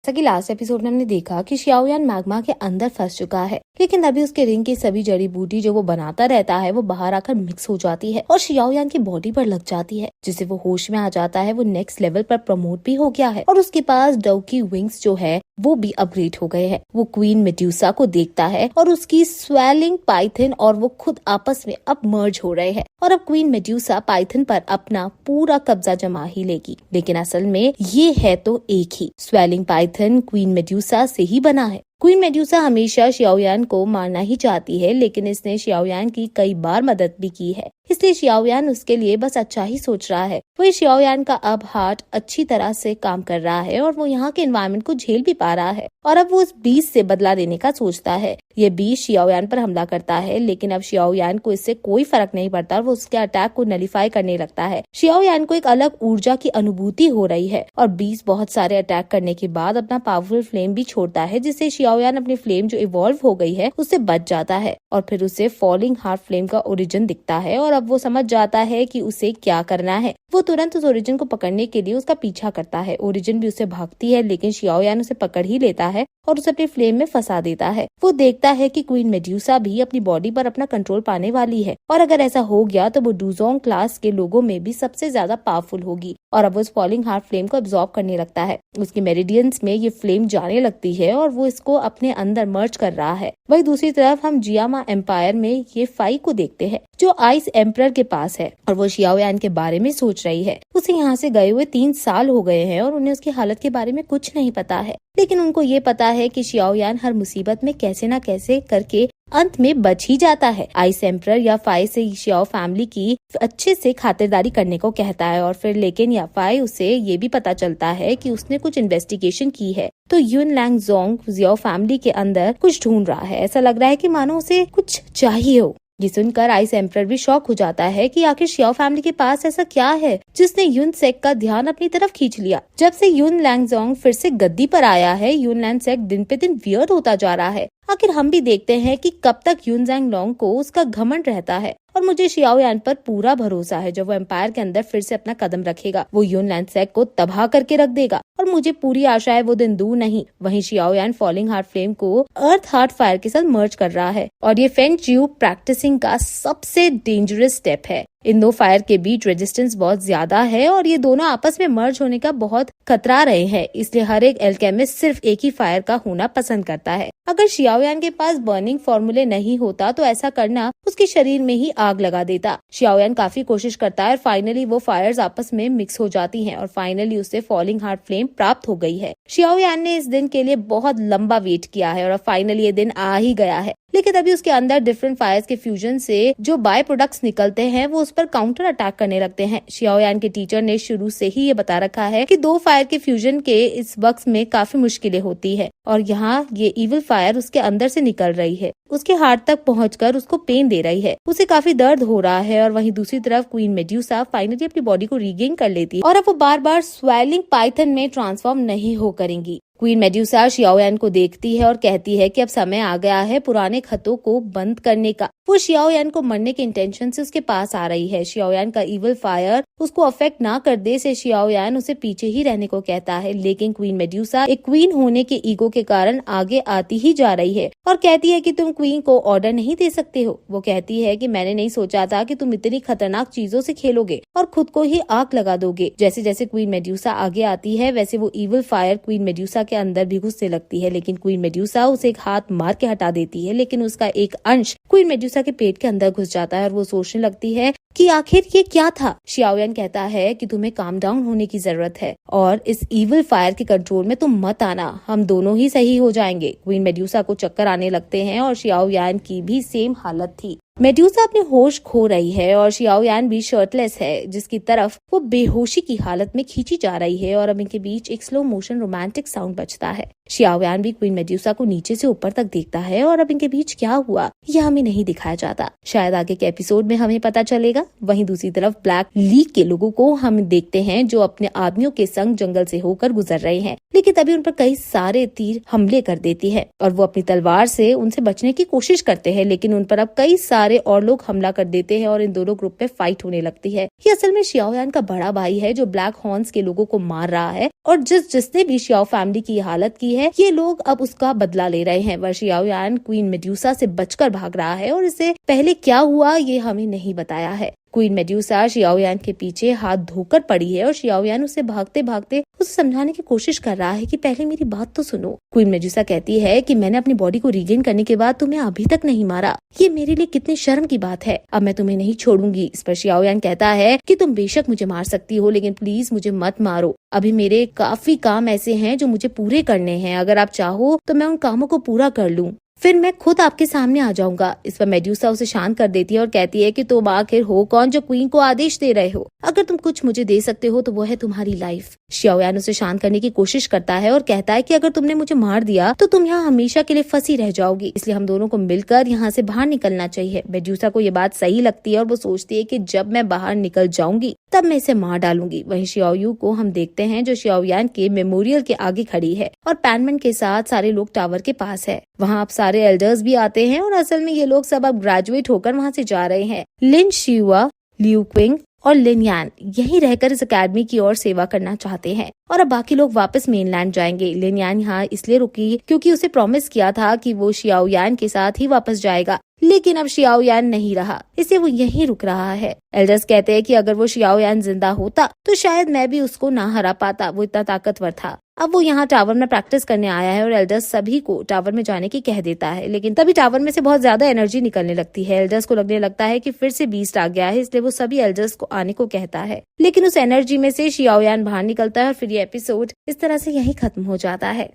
जैसा कि last episode में हमने देखा कि शियाओयान मैग्मा के अंदर फंस चुका है, लेकिन अभी उसके रिंग की सभी जड़ी बूटी जो वो बनाता रहता है वो बाहर आकर मिक्स हो जाती है और शियाओयान की बॉडी पर लग जाती है, जिससे वो होश में आ जाता है। वो नेक्स्ट लेवल पर प्रमोट भी हो गया है और उसके पास डव की विंग्स जो है वो भी अपग्रेड हो गए हैं। वो क्वीन मेड्यूसा को देखता है और उसकी स्वेलिंग पाइथन और वो खुद आपस में अब मर्ज हो रहे हैं और अब क्वीन मेड्यूसा पाइथन पर अपना पूरा कब्जा जमा ही लेगी। लेकिन असल में ये है तो एक ही स्वेलिंग पाइथन क्वीन मेड्यूसा से ही बना है। क्वीन मेड्यूसा हमेशा शियाओयान को मारना ही चाहती है, लेकिन इसने शियाओयान की कई बार मदद भी की है, इसलिए शियाओयान उसके लिए बस अच्छा ही सोच रहा है। वही शियाओयान का अब हार्ट अच्छी तरह से काम कर रहा है और वो यहाँ के एनवायरनमेंट को झेल भी पा रहा है और अब वो उस बीस्ट से बदला लेने का सोचता है। ये बीस्ट शियाओयान पर हमला करता है, लेकिन अब शियाओयान को इससे कोई फर्क नहीं पड़ता और वो उसके अटैक को नलिफाई करने लगता है। शियाओयान को एक अलग ऊर्जा की अनुभूति हो रही है और बीस्ट बहुत सारे अटैक करने के बाद अपना पावरफुल फ्लेम भी छोड़ता है, जिससे शियाओयान अपनी फ्लेम जो इवॉल्व हो गई है उससे बच जाता है और फिर उसे फॉलिंग हार्ट फ्लेम का ओरिजिन दिखता है और अब वो समझ जाता है कि उसे क्या करना है। वो तुरंत उस ओरिजिन को पकड़ने के लिए उसका पीछा करता है। ओरिजिन भी उससे भागती है, लेकिन शियाओयान उसे पकड़ ही लेता है और उसे अपनी फ्लेम में फंसा देता है। वो देखता है कि क्वीन मेड्यूसा भी अपनी बॉडी पर अपना कंट्रोल पाने वाली है और अगर ऐसा हो गया तो वो डुज़ोंग क्लास के लोगों में भी सबसे ज्यादा पावरफुल होगी और अब वो इस फॉलिंग हार्ट फ्लेम को एब्जॉर्ब करने लगता है। उसकी मेरिडियंस में ये फ्लेम जाने लगती है और वो इसको अपने अंदर मर्ज कर रहा है। वही दूसरी तरफ हम जियामा एम्पायर में ये फाई को देखते हैं जो आइस एम्परर के पास है और वो शियाओयान के बारे में सोच रही है। उसे यहाँ से गए हुए 3 साल हो गए हैं और उन्हें उसकी हालत के बारे में कुछ नहीं पता है, लेकिन उनको ये पता है कि शियाओयान हर मुसीबत में कैसे न कैसे करके अंत में बच ही जाता है। आइस एम्परर या फाई से शियाओ फैमिली की अच्छे से खातिरदारी करने को कहता है और फिर लेकिन या फाई उसे ये भी पता चलता है कि उसने कुछ इन्वेस्टिगेशन की है तो युन लैंगजोंग शियाओ फैमिली के अंदर कुछ ढूंढ रहा है। ऐसा लग रहा है कि मानो उसे कुछ चाहिए हो। ये सुनकर आइस एम्परर भी शॉक हो जाता है कि आखिर शियाओ फैमिली के पास ऐसा क्या है जिसने युन सेक का ध्यान अपनी तरफ खींच लिया। जब से युन लैंगजोंग फिर से गद्दी पर आया है, युन लैंग सेक दिन पे दिन वियर्ड होता जा रहा है। आखिर हम भी देखते हैं कि कब तक युन जैंग लोंग को उसका घमंड रहता है और मुझे शियाओयान पर पूरा भरोसा है। जब वो एम्पायर के अंदर फिर से अपना कदम रखेगा वो युन लैंग सेक को तबाह करके रख देगा और मुझे पूरी आशा है वो दिन दूर नहीं। वहीं शियाओयान फॉलिंग हार्ट फ्लेम को अर्थ हार्ट फायर के साथ मर्ज कर रहा है और ये फेंग चियू प्रैक्टिसिंग का सबसे डेंजरस स्टेप है। इन 2 फायर के बीच रेजिस्टेंस बहुत ज्यादा है और ये दोनों आपस में मर्ज होने का बहुत खतरा रहे हैं, इसलिए हर एक एल्केमिस्ट सिर्फ एक ही फायर का होना पसंद करता है। अगर शियाओयान के पास बर्निंग फॉर्मूले नहीं होता तो ऐसा करना उसके शरीर में ही आग लगा देता। शियाओयान काफी कोशिश करता है और फाइनली वो फायर्स आपस में मिक्स हो जाती हैं और फाइनली उसे फॉलिंग हार्ट फ्लेम प्राप्त हो गई है। शियाओयान ने इस दिन के लिए बहुत लंबा वेट किया है और फाइनली ये दिन आ ही गया है, लेकिन अभी उसके अंदर डिफरेंट फायर्स के फ्यूजन से जो बाय प्रोडक्ट्स निकलते हैं वो उस पर काउंटर अटैक करने लगते हैं। शियाओयान के टीचर ने शुरू से ही ये बता रखा है कि 2 फायर के फ्यूजन के इस वक्त में काफी मुश्किलें होती है और यहाँ ये इविल फायर उसके अंदर से निकल रही है, उसके हार्ट तक पहुंचकर उसको पेन दे रही है, उसे काफी दर्द हो रहा है। और वहीं दूसरी तरफ क्वीन मेड्यूसा फाइनली अपनी बॉडी को रीगेन कर लेती है और अब वो बार बार स्वेलिंग पाइथन में ट्रांसफॉर्म नहीं हो करेंगी। क्वीन मेड्यूसा शियाओयान को देखती है और कहती है कि अब समय आ गया है पुराने खतों को बंद करने का। वो शियाओयान को मरने के इंटेंशन से उसके पास आ रही है। शियाओयान का इविल फायर उसको अफेक्ट ना कर दे से शियाओयान उसे पीछे ही रहने को कहता है, लेकिन क्वीन मेड्यूसा एक क्वीन होने के ईगो के कारण आगे आती ही जा रही है और कहती है कि तुम क्वीन को ऑर्डर नहीं दे सकते हो। वो कहती है कि मैंने नहीं सोचा था कि तुम इतनी खतरनाक चीजों से खेलोगे और खुद को ही आग लगा दोगे। जैसे जैसे क्वीन मेड्यूसा आगे आती है वैसे वो इविल फायर क्वीन मेड्यूसा के अंदर भी घुसने लगती है, लेकिन क्वीन मेड्यूसा उसे एक हाथ मार के हटा देती है, लेकिन उसका एक अंश क्वीन मेड्यूसा के पेट के अंदर घुस जाता है और वो सोचने लगती है कि आखिर ये क्या था। शियाओयान कहता है कि तुम्हें काम डाउन होने की जरूरत है और इस इविल फायर के कंट्रोल में तुम मत आना, हम दोनों ही सही हो जाएंगे। क्वीन मेड्यूसा को चक्कर आने लगते हैं और शियाओयान की भी सेम हालत थी। मेड्यूसा अपने होश खो रही है और शियाओयान भी शर्टलेस है, जिसकी तरफ वो बेहोशी की हालत में खींची जा रही है और अब इनके बीच एक स्लो मोशन रोमांटिक साउंड बजता है। शियाओयान भी क्वीन मेड्यूसा को नीचे से ऊपर तक देखता है और अब इनके बीच क्या हुआ यह हमें नहीं दिखाया जाता, शायद आगे के एपिसोड में हमें पता चलेगा। वहीं दूसरी तरफ ब्लैक लीग के लोगों को हम देखते हैं जो अपने आदमियों के संग जंगल से होकर गुजर रहे हैं, लेकिन तभी उन पर कई सारे तीर हमले कर देती है और वो अपनी तलवार से उनसे बचने की कोशिश करते हैं, लेकिन उन पर अब कई सारे और लोग हमला कर देते हैं और इन दोनों ग्रुप में फाइट होने लगती है। ये असल में शियाओयान का बड़ा भाई है जो ब्लैक हॉर्न्स के लोगों को मार रहा है, और जिसने भी शियाओ फैमिली की हालत की है, ये लोग अब उसका बदला ले रहे हैं। वह शियाओयान क्वीन मेड्यूसा से बचकर भाग रहा है और इससे पहले क्या हुआ ये हमें नहीं बताया है। क्वीन मेड्यूसा शियाओयान के पीछे हाथ धोकर पड़ी है और शियाओयान उसे भागते भागते उसे समझाने की कोशिश कर रहा है कि पहले मेरी बात तो सुनो। क्वीन मेड्यूसा कहती है कि मैंने अपनी बॉडी को रीगेन करने के बाद तुम्हें अभी तक नहीं मारा, ये मेरे लिए कितनी शर्म की बात है। अब मैं तुम्हें नहीं छोड़ूंगी। इस पर शियाओयान कहता है कि तुम बेशक मुझे मार सकती हो, लेकिन प्लीज मुझे मत मारो। अभी मेरे काफी काम ऐसे हैं जो मुझे पूरे करने हैं। अगर आप चाहो तो मैं उन कामों को पूरा कर लूं, फिर मैं खुद आपके सामने आ जाऊंगा। इस पर मेड्यूसा उसे शांत कर देती है और कहती है कि तुम आखिर हो कौन जो क्वीन को आदेश दे रहे हो? अगर तुम कुछ मुझे दे सकते हो तो वो है तुम्हारी लाइफ। शियाओयान उसे शांत करने की कोशिश करता है और कहता है कि अगर तुमने मुझे मार दिया तो तुम यहाँ हमेशा के लिए फंसी रह जाओगी, इसलिए हम दोनों को मिलकर यहाँ से बाहर निकलना चाहिए। मेड्यूसा को ये बात सही लगती है और वो सोचती है कि जब मैं बाहर निकल जाऊंगी तब मैं इसे मार डालूंगी। वहीं शियाओयू को हम देखते हैं जो शियाओयान के मेमोरियल के आगे खड़ी है और पैनमैन के साथ सारे लोग टावर के पास है। वहाँ अब सारे एल्डर्स भी आते हैं और असल में ये लोग सब अब ग्रेजुएट होकर वहाँ से जा रहे हैं। लिन शियुआ, लिu क्विंग और लिन यान यहीं रहकर इस अकेडमी की ओर सेवा करना चाहते हैं और अब बाकी लोग वापस मेनलैंड जाएंगे। लिन यान यहाँ इसलिए रुकी क्योंकि उसे प्रॉमिस किया था कि वो शियाओयान के साथ ही वापस जाएगा, लेकिन अब शियाओयान नहीं रहा, इसलिए वो यहीं रुक रहा है। एल्डर्स कहते हैं कि अगर वो शियाओयान जिंदा होता तो शायद मैं भी उसको ना हरा पाता, वो इतना ताकतवर था। अब वो यहाँ टावर में प्रैक्टिस करने आया है और एल्डर्स सभी को टावर में जाने की कह देता है, लेकिन तभी टावर में से बहुत ज्यादा एनर्जी निकलने लगती है। एल्डर्स को लगने लगता है कि फिर से बीस्ट आ गया है, इसलिए वो सभी एल्डर्स को आने को कहता है, लेकिन उस एनर्जी में से शियाओयान बाहर निकलता है और फिर ये एपिसोड इस तरह से यहीं खत्म हो जाता है।